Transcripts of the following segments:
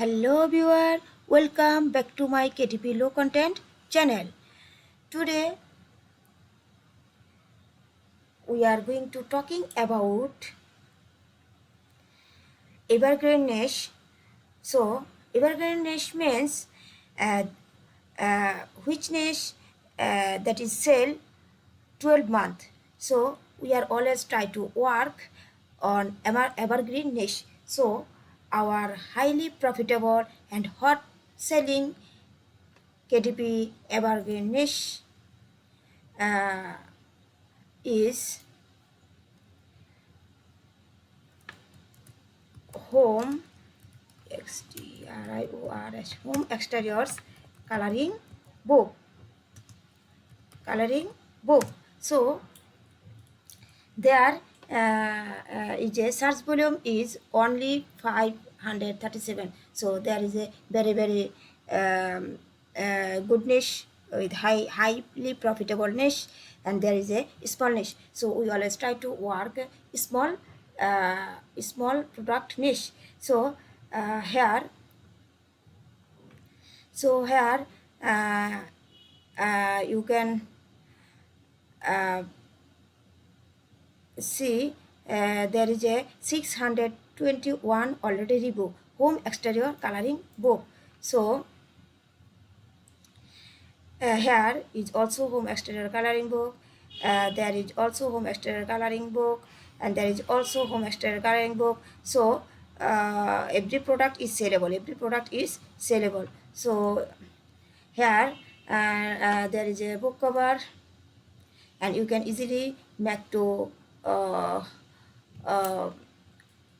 Hello viewer, welcome back to my KDP low content channel. Today we are going to talking about evergreen niche. So evergreen niche means uh, which niche that is sell 12 month. So we are always try to work on evergreen niche. So our highly profitable and hot selling KDP evergreen niche uh, is home exteriors home exteriors coloring book coloring book. So there is a search volume is only 537. So there is a very good niche with highly profitable niche, and there is a small niche. So we always try to work small product niche. So here here you can see there is a 621 already review home exterior coloring book. So here is also home exterior coloring book. There is also home exterior coloring book, and there is also home exterior coloring book. So every product is sellable. Every product is sellable. So here there is a book cover, and you can easily make to uh, uh,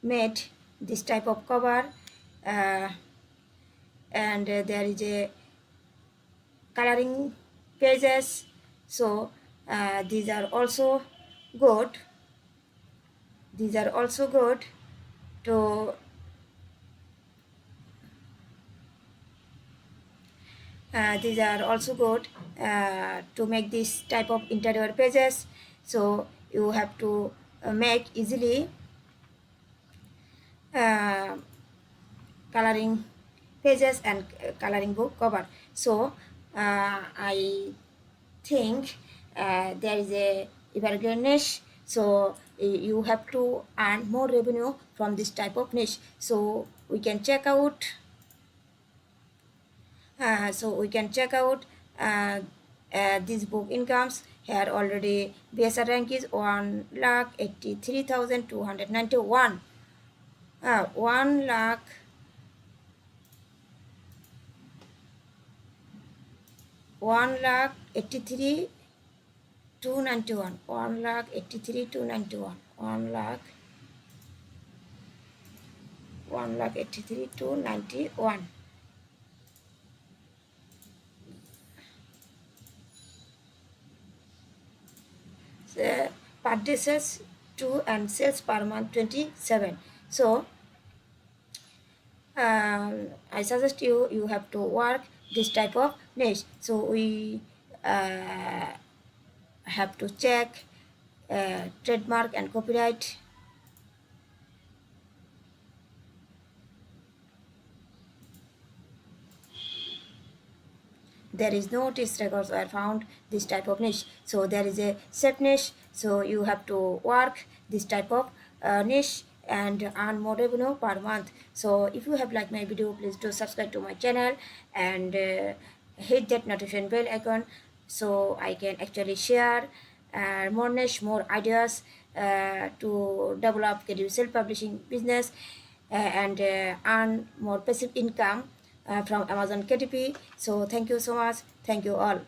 made this type of cover, uh, and there is a coloring pages. So these are also good. These are also good to these are also good to make this type of interior pages. So you have to make easily uh, coloring pages and coloring book cover. So I think there is a evergreen niche. So you have to earn more revenue from this type of niche. So we can check out this book incomes. Here already BSR rank is 1,83,291. 1 lakh 1,83,291. 1,83,291. 1,83,291. Per day sales 2 and sales per month 27. So I suggest you have to work this type of niche. So we have to check trademark and copyright. There is no test records were found this type of niche. So there is a safe niche. So you have to work this type of niche and earn more revenue per month. So if you have liked my video, please do subscribe to my channel and hit that notification bell icon, so I can actually share more niche, more ideas to develop KDP self-publishing business and earn more passive income from Amazon KDP. So thank you so much. Thank you all.